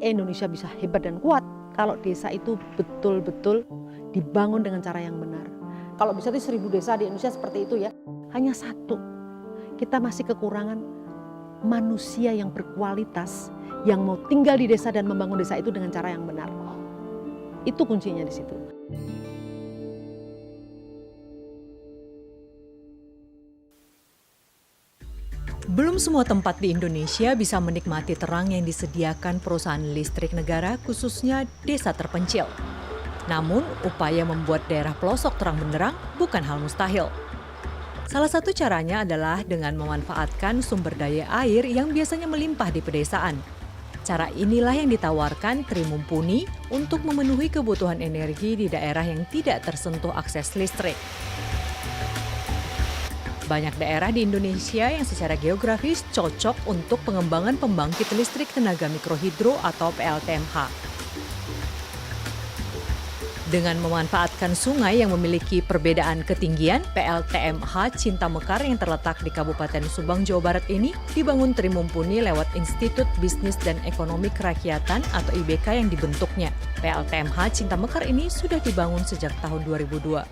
Indonesia bisa hebat dan kuat kalau desa itu betul-betul dibangun dengan cara yang benar. Kalau bisa itu 1000 desa di Indonesia seperti itu ya. Hanya satu, kita masih kekurangan manusia yang berkualitas yang mau tinggal di desa dan membangun desa itu dengan cara yang benar. Itu kuncinya di situ. Belum semua tempat di Indonesia bisa menikmati terang yang disediakan perusahaan listrik negara, khususnya desa terpencil. Namun, upaya membuat daerah pelosok terang benderang bukan hal mustahil. Salah satu caranya adalah dengan memanfaatkan sumber daya air yang biasanya melimpah di pedesaan. Cara inilah yang ditawarkan Tri Mumpuni untuk memenuhi kebutuhan energi di daerah yang tidak tersentuh akses listrik. Banyak daerah di Indonesia yang secara geografis cocok untuk pengembangan pembangkit listrik tenaga mikrohidro atau PLTMH. Dengan memanfaatkan sungai yang memiliki perbedaan ketinggian, PLTMH Cinta Mekar yang terletak di Kabupaten Subang, Jawa Barat ini dibangun Tri Mumpuni lewat Institut Bisnis dan Ekonomi Kerakyatan atau IBK yang dibentuknya. PLTMH Cinta Mekar ini sudah dibangun sejak tahun 2002.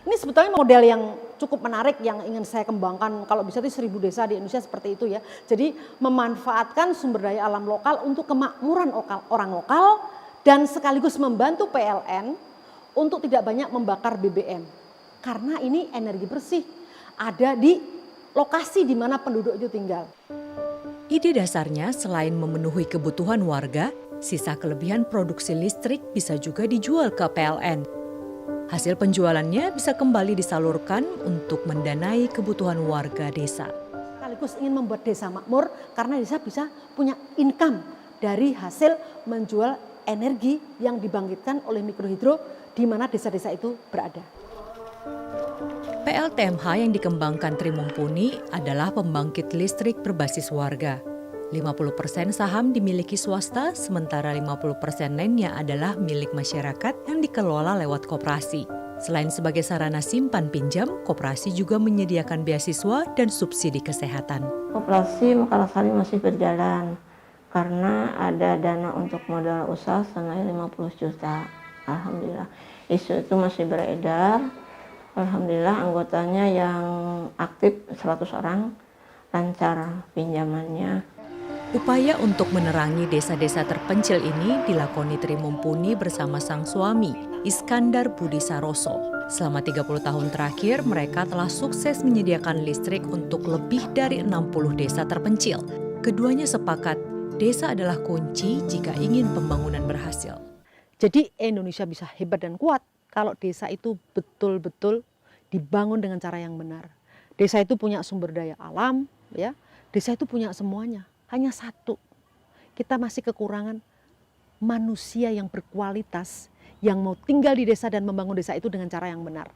Ini sebetulnya model yang cukup menarik yang ingin saya kembangkan. Kalau bisa itu 1000 desa di Indonesia seperti itu ya. Jadi memanfaatkan sumber daya alam lokal untuk kemakmuran orang lokal dan sekaligus membantu PLN untuk tidak banyak membakar BBM. Karena ini energi bersih ada di lokasi di mana penduduk itu tinggal. Ide dasarnya selain memenuhi kebutuhan warga, sisa kelebihan produksi listrik bisa juga dijual ke PLN. Hasil penjualannya bisa kembali disalurkan untuk mendanai kebutuhan warga desa. Sekaligus ingin membuat desa makmur karena desa bisa punya income dari hasil menjual energi yang dibangkitkan oleh mikrohidro di mana desa-desa itu berada. PLTMH yang dikembangkan Tri Mumpuni adalah pembangkit listrik berbasis warga. 50% saham dimiliki swasta, sementara 50% lainnya adalah milik masyarakat yang dikelola lewat koperasi. Selain sebagai sarana simpan pinjam, koperasi juga menyediakan beasiswa dan subsidi kesehatan. Koperasi Mekarsari masih berjalan karena ada dana untuk modal usaha senilai 50 juta. Alhamdulillah, isu itu masih beredar. Alhamdulillah anggotanya yang aktif 100 orang, lancar pinjamannya. Upaya untuk menerangi desa-desa terpencil ini dilakoni Tri Mumpuni bersama sang suami, Iskandar Budi Saroso. Selama 30 tahun terakhir, mereka telah sukses menyediakan listrik untuk lebih dari 60 desa terpencil. Keduanya sepakat, desa adalah kunci jika ingin pembangunan berhasil. Jadi Indonesia bisa hebat dan kuat kalau desa itu betul-betul dibangun dengan cara yang benar. Desa itu punya sumber daya alam, ya. Desa itu punya semuanya. Hanya satu, kita masih kekurangan manusia yang berkualitas yang mau tinggal di desa dan membangun desa itu dengan cara yang benar.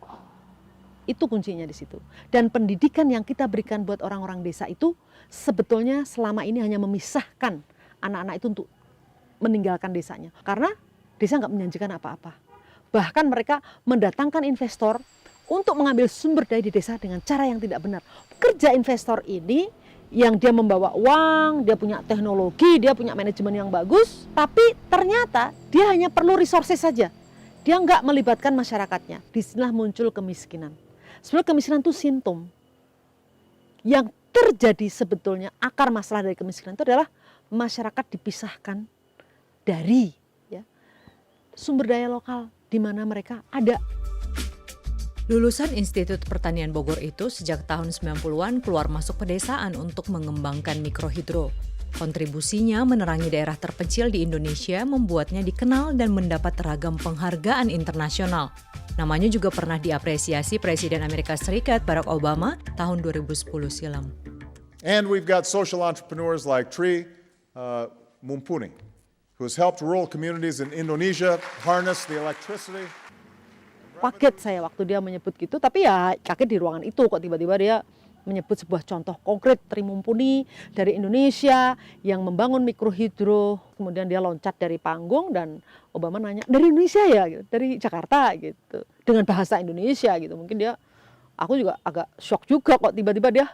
Itu kuncinya di situ. Dan pendidikan yang kita berikan buat orang-orang desa itu sebetulnya selama ini hanya memisahkan anak-anak itu untuk meninggalkan desanya. Karena desa nggak menjanjikan apa-apa. Bahkan mereka mendatangkan investor untuk mengambil sumber daya di desa dengan cara yang tidak benar. Kerja investor ini yang dia membawa uang, dia punya teknologi, dia punya manajemen yang bagus, tapi ternyata dia hanya perlu resources saja. Dia nggak melibatkan masyarakatnya. Disinilah muncul kemiskinan. Sebenarnya kemiskinan itu simptom. Yang terjadi sebetulnya akar masalah dari kemiskinan itu adalah masyarakat dipisahkan dari sumber daya lokal di mana mereka ada. Lulusan Institut Pertanian Bogor itu sejak tahun 90-an keluar masuk pedesaan untuk mengembangkan mikrohidro. Kontribusinya menerangi daerah terpencil di Indonesia membuatnya dikenal dan mendapat ragam penghargaan internasional. Namanya juga pernah diapresiasi Presiden Amerika Serikat Barack Obama tahun 2010 silam. And we've got social entrepreneurs like Tri Mumpuni, who has helped rural communities in Indonesia harness the electricity. Kaget saya waktu dia menyebut gitu, tapi ya kaget di ruangan itu kok tiba-tiba dia menyebut sebuah contoh konkret Tri Mumpuni dari Indonesia yang membangun mikrohidro. Kemudian dia loncat dari panggung dan Obama nanya, dari Indonesia ya? Gitu, dari Jakarta gitu. Dengan bahasa Indonesia gitu. Mungkin dia, aku juga agak shock juga kok tiba-tiba dia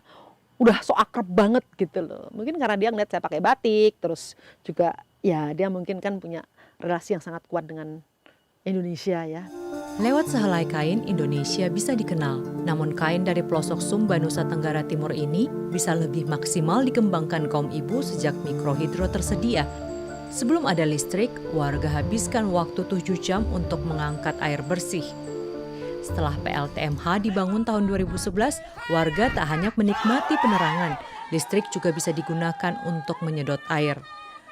udah so akrab banget gitu loh. Mungkin karena dia ngeliat saya pakai batik, terus juga ya dia mungkin kan punya relasi yang sangat kuat dengan Indonesia ya. Lewat sehelai kain, Indonesia bisa dikenal. Namun kain dari pelosok Sumba, Nusa Tenggara Timur ini bisa lebih maksimal dikembangkan kaum ibu sejak mikrohidro tersedia. Sebelum ada listrik, warga habiskan waktu 7 jam untuk mengangkat air bersih. Setelah PLTMH dibangun tahun 2011, warga tak hanya menikmati penerangan, listrik juga bisa digunakan untuk menyedot air.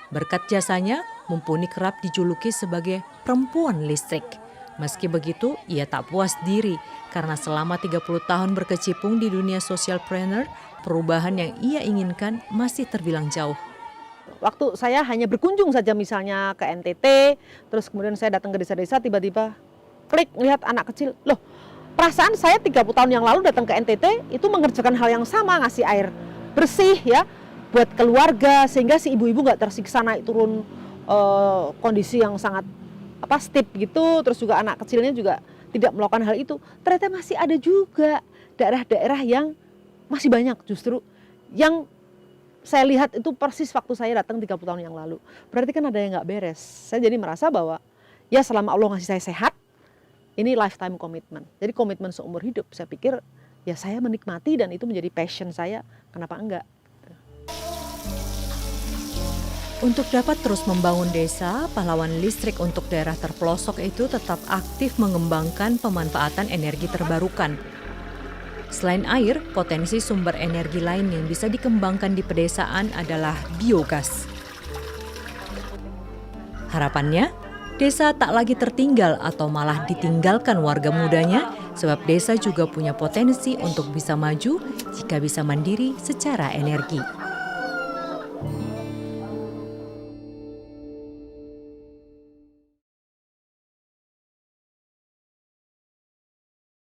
Berkat jasanya, Mumpuni kerap dijuluki sebagai perempuan listrik. Meski begitu, ia tak puas diri karena selama 30 tahun berkecimpung di dunia socialpreneur, perubahan yang ia inginkan masih terbilang jauh. Waktu saya hanya berkunjung saja misalnya ke NTT, terus kemudian saya datang ke desa-desa, tiba-tiba klik melihat anak kecil, loh perasaan saya 30 tahun yang lalu datang ke NTT itu mengerjakan hal yang sama, ngasih air bersih ya buat keluarga sehingga si ibu-ibu nggak tersiksa naik turun kondisi yang sangat steep gitu, terus juga anak kecilnya juga tidak melakukan hal itu. Ternyata masih ada juga daerah-daerah yang masih banyak justru yang saya lihat itu persis waktu saya datang 30 tahun yang lalu. Berarti kan ada yang nggak beres. Saya jadi merasa bahwa ya selama Allah ngasih saya sehat, ini lifetime commitment. Jadi komitmen seumur hidup. Saya pikir ya saya menikmati dan itu menjadi passion saya. Kenapa enggak? Untuk dapat terus membangun desa, pahlawan listrik untuk daerah terpelosok itu tetap aktif mengembangkan pemanfaatan energi terbarukan. Selain air, potensi sumber energi lain yang bisa dikembangkan di pedesaan adalah biogas. Harapannya, desa tak lagi tertinggal atau malah ditinggalkan warga mudanya, sebab desa juga punya potensi untuk bisa maju jika bisa mandiri secara energi.